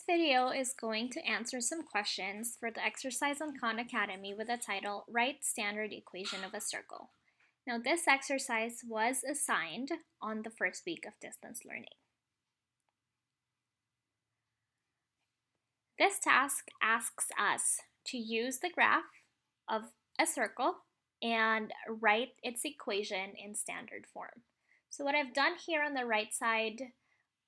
video is going to answer some questions for the exercise on Khan Academy with the title, Write Standard Equation of a Circle. Now, this exercise was assigned on the first week of distance learning. This task asks us to use the graph of a circle and write its equation in standard form. So what I've done here on the right side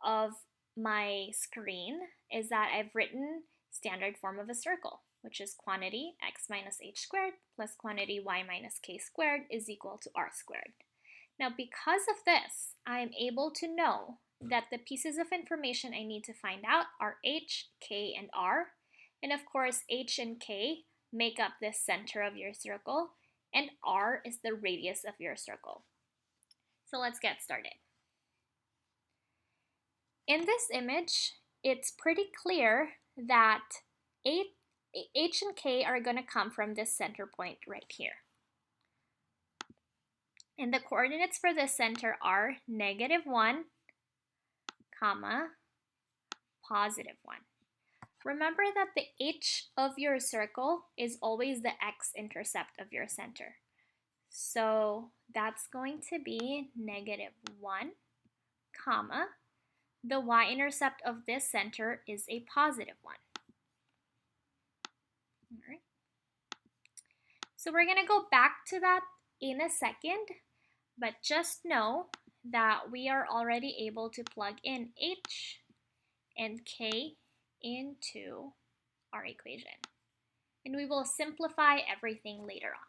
of my screen is that I've written standard form of a circle, which is quantity x minus h squared plus quantity y minus k squared is equal to r squared. Now, because of this, I'm able to know that the pieces of information I need to find out are h, k, and r. And of course, h and k make up the center of your circle, and r is the radius of your circle. So let's get started. In this image, it's pretty clear that h and k are going to come from this center point right here. And the coordinates for this center are -1, comma, +1. Remember that the h of your circle is always the x-intercept of your center. So that's going to be -1, comma, the y-intercept of this center is a +1. All right. So we're going to go back to that in a second, but just know that we are already able to plug in h and k into our equation. And we will simplify everything later on.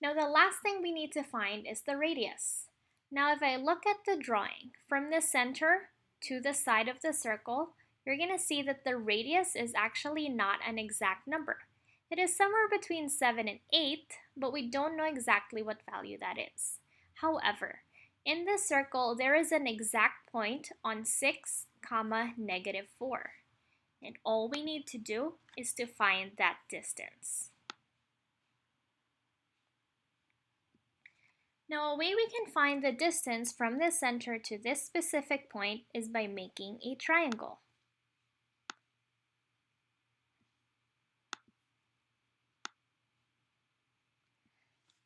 Now the last thing we need to find is the radius. Now if I look at the drawing from the center to the side of the circle, you're going to see that the radius is actually not an exact number. It is somewhere between 7 and 8, but we don't know exactly what value that is. However, in this circle, there is an exact point on 6, -4. And all we need to do is to find that distance. Now, a way we can find the distance from the center to this specific point is by making a triangle.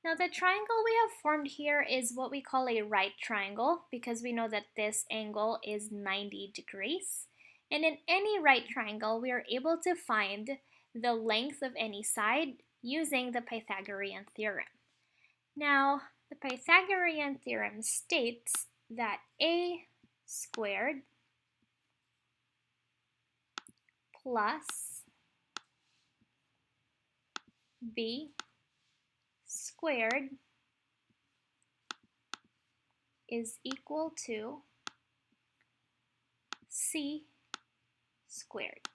Now the triangle we have formed here is what we call a right triangle because we know that this angle is 90 degrees. And in any right triangle, we are able to find the length of any side using the Pythagorean theorem. Now, the Pythagorean theorem states that a squared plus b squared is equal to c squared.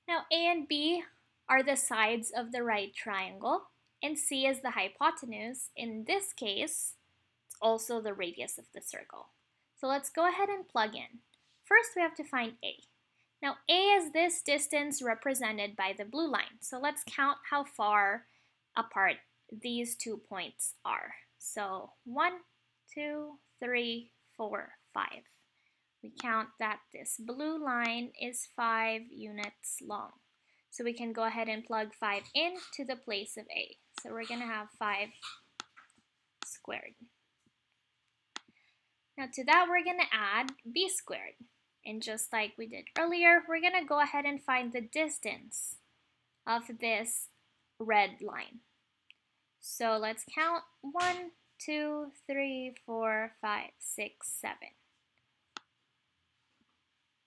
Now, a and b are the sides of the right triangle, and c is the hypotenuse. In this case, it's also the radius of the circle. So let's go ahead and plug in. First, we have to find a. Now, a is this distance represented by the blue line. So let's count how far apart these 2 points are. So 1, 2, 3, 4, 5. We count that this blue line is 5 units long. So we can go ahead and plug 5 in to the place of a. So we're going to have 5 squared. Now to that, we're going to add b squared. And just like we did earlier, we're going to go ahead and find the distance of this red line. So let's count 1, 2, 3, 4, 5, 6, 7.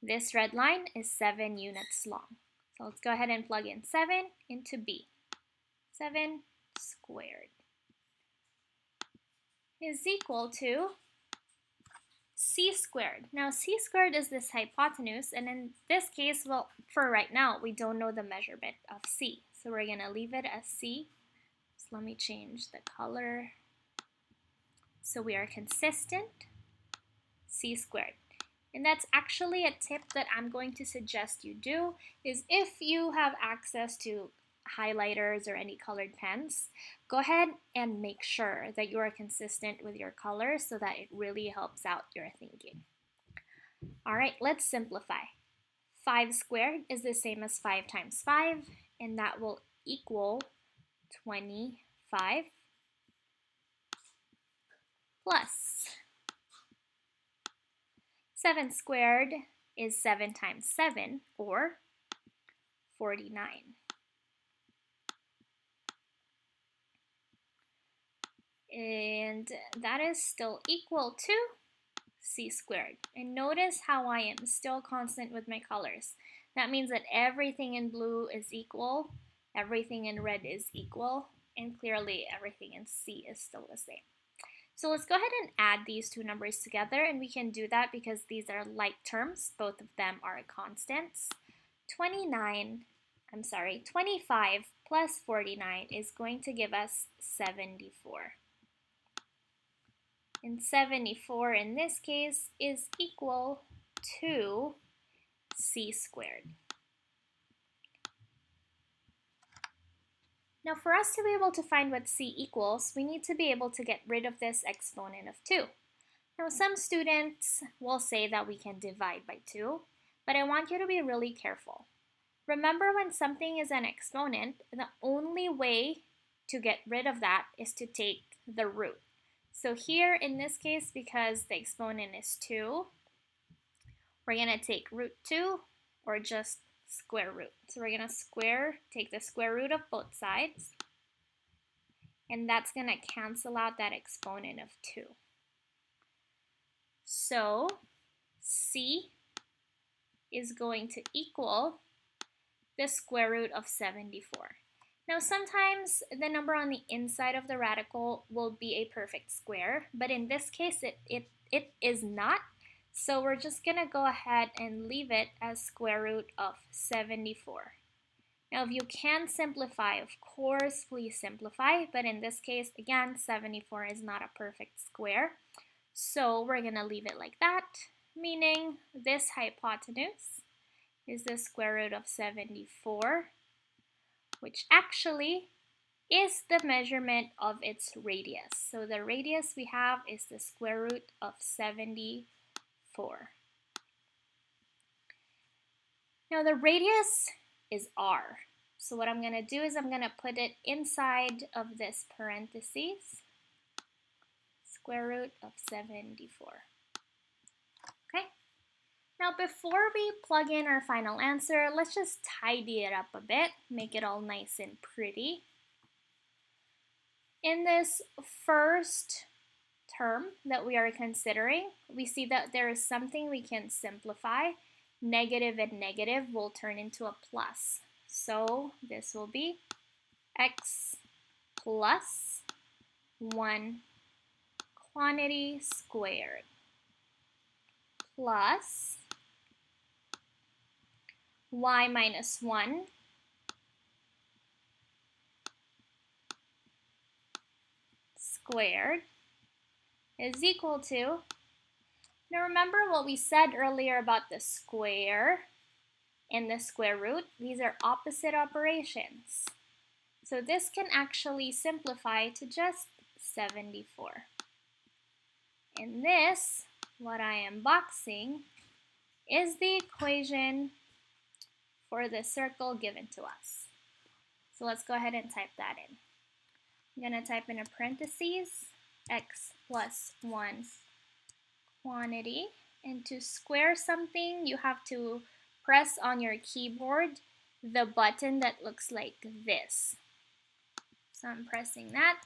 This red line is 7 units long. So let's go ahead and plug in 7 into b. 7 squared is equal to c squared. Now c squared is this hypotenuse, and in this case, well, for right now, we don't know the measurement of c. So we're going to leave it as c. So let me change the color. So we are consistent, c squared. And that's actually a tip that I'm going to suggest you do, is if you have access to highlighters or any colored pens, go ahead and make sure that you are consistent with your colors so that it really helps out your thinking. All right, let's simplify. 5 squared is the same as 5 times 5, and that will equal 25 plus 7 squared is 7 times 7, or 49. And that is still equal to c squared. And notice how I am still constant with my colors. That means that everything in blue is equal, everything in red is equal, and clearly everything in C is still the same. So let's go ahead and add these two numbers together, and we can do that because these are like terms. Both of them are constants. 25 plus 49 is going to give us 74. And 74 in this case is equal to c squared. Now for us to be able to find what c equals, we need to be able to get rid of this exponent of 2. Now some students will say that we can divide by 2, but I want you to be really careful. Remember, when something is an exponent, the only way to get rid of that is to take the root. So here in this case, because the exponent is 2, we're going to take root 2 or just square root. So we're going to take the square root of both sides, and that's going to cancel out that exponent of 2. So c is going to equal the square root of 74. Now sometimes the number on the inside of the radical will be a perfect square, but in this case it is not. So we're just going to go ahead and leave it as square root of 74. Now if you can simplify, of course, please simplify, but in this case, again, 74 is not a perfect square. So we're going to leave it like that, meaning this hypotenuse is the square root of 74, which actually is the measurement of its radius. So the radius we have is the square root of 74. Now the radius is r. So what I'm going to do is I'm going to put it inside of this parentheses, square root of 74. Okay? Now before we plug in our final answer, let's just tidy it up a bit, make it all nice and pretty. In this first term that we are considering, we see that there is something we can simplify. Negative and negative will turn into a plus. So this will be x plus 1 quantity squared plus y minus 1 squared is equal to, now remember what we said earlier about the square and the square root. These are opposite operations. So this can actually simplify to just 74. And this, what I am boxing, is the equation for the circle given to us. So let's go ahead and type that in. I'm going to type in a parentheses, x plus 1 quantity. And to square something, you have to press on your keyboard the button that looks like this. So I'm pressing that,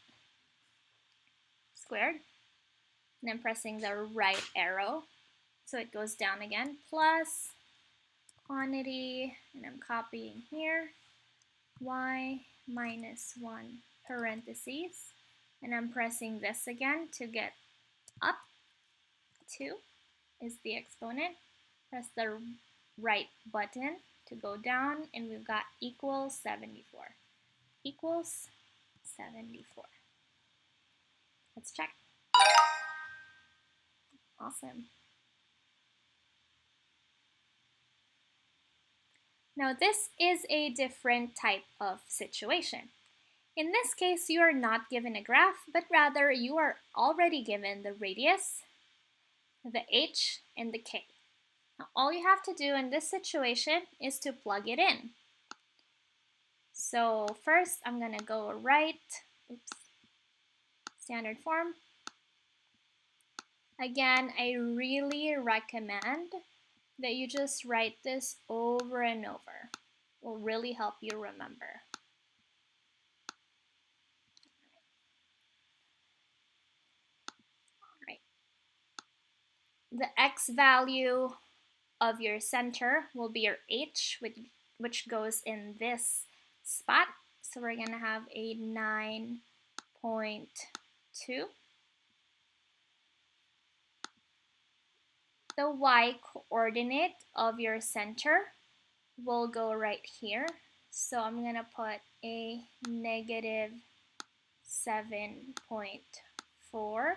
squared, and I'm pressing the right arrow, so it goes down again, plus quantity, and I'm copying here, y minus 1 parentheses, and I'm pressing this again to get up. 2 is the exponent. Press the right button to go down, and we've got equals 74. Equals 74. Let's check. Awesome. Now this is a different type of situation. In this case, you are not given a graph, but rather you are already given the radius, the h, and the k. Now, all you have to do in this situation is to plug it in. So first I'm going to go write, standard form. Again, I really recommend that you just write this over and over. It will really help you remember. All right. The x value of your center will be your h, which goes in this spot. So we're going to have a 9.2. The y coordinate of your center will go right here. So I'm going to put a negative 7.4.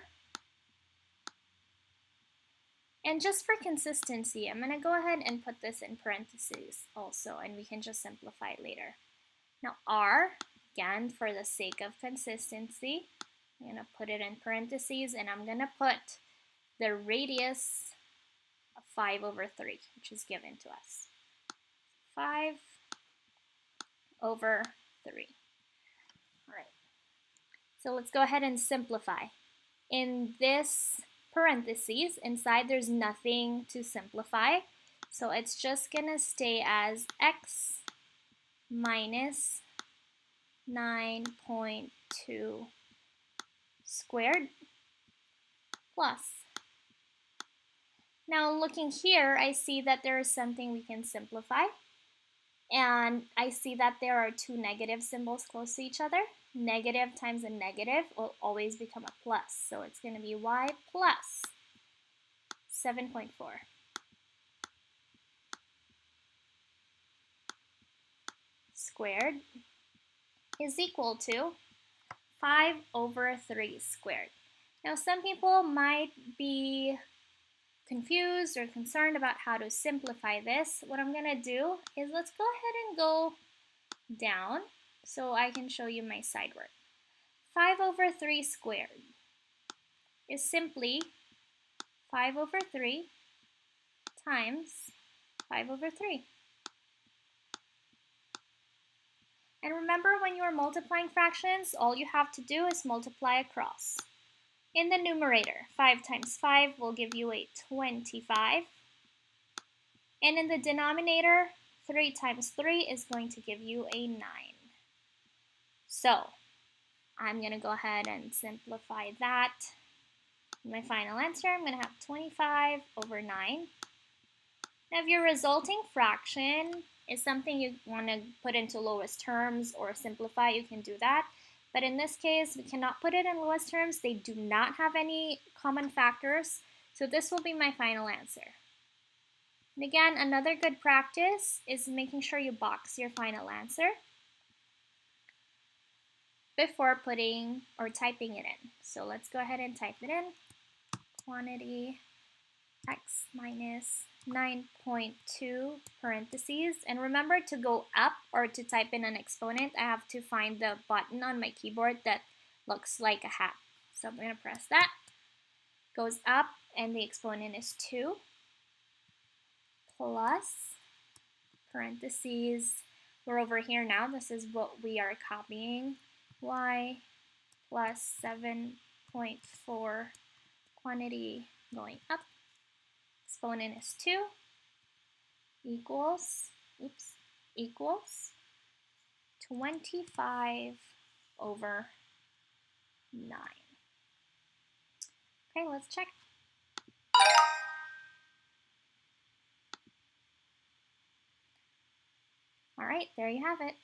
And just for consistency, I'm going to go ahead and put this in parentheses also, and we can just simplify later. Now r, again, for the sake of consistency, I'm going to put it in parentheses, and I'm going to put the radius of 5/3, which is given to us. 5/3. All right. So let's go ahead and simplify. In this parentheses, inside there's nothing to simplify. So it's just going to stay as x minus 9.2 squared plus. Now looking here, I see that there is something we can simplify. And I see that there are two negative symbols close to each other. Negative times a negative will always become a plus. So it's going to be y plus 7.4. Squared is equal to 5/3 squared. Now some people might be confused or concerned about how to simplify this. What I'm going to do is let's go ahead and go down so I can show you my side work. 5/3 squared is simply 5/3 times 5/3. And remember, when you are multiplying fractions, all you have to do is multiply across. In the numerator, 5 times 5 will give you a 25. And in the denominator, 3 times 3 is going to give you a 9. So I'm going to go ahead and simplify that. My final answer, I'm going to have 25/9. Now if your resulting fraction is something you want to put into lowest terms or simplify, you can do that. But in this case, we cannot put it in lowest terms. They do not have any common factors. So this will be my final answer. And again, another good practice is making sure you box your final answer before putting or typing it in. So let's go ahead and type it in. Quantity x minus 9.2 parentheses. And remember to go up or to type in an exponent, I have to find the button on my keyboard that looks like a hat. So I'm going to press that. Goes up and the exponent is 2 plus parentheses. We're over here now. This is what we are copying. Y plus 7.4 quantity going up. Exponent is 2 equals 25/9. Okay, let's check. All right, there you have it.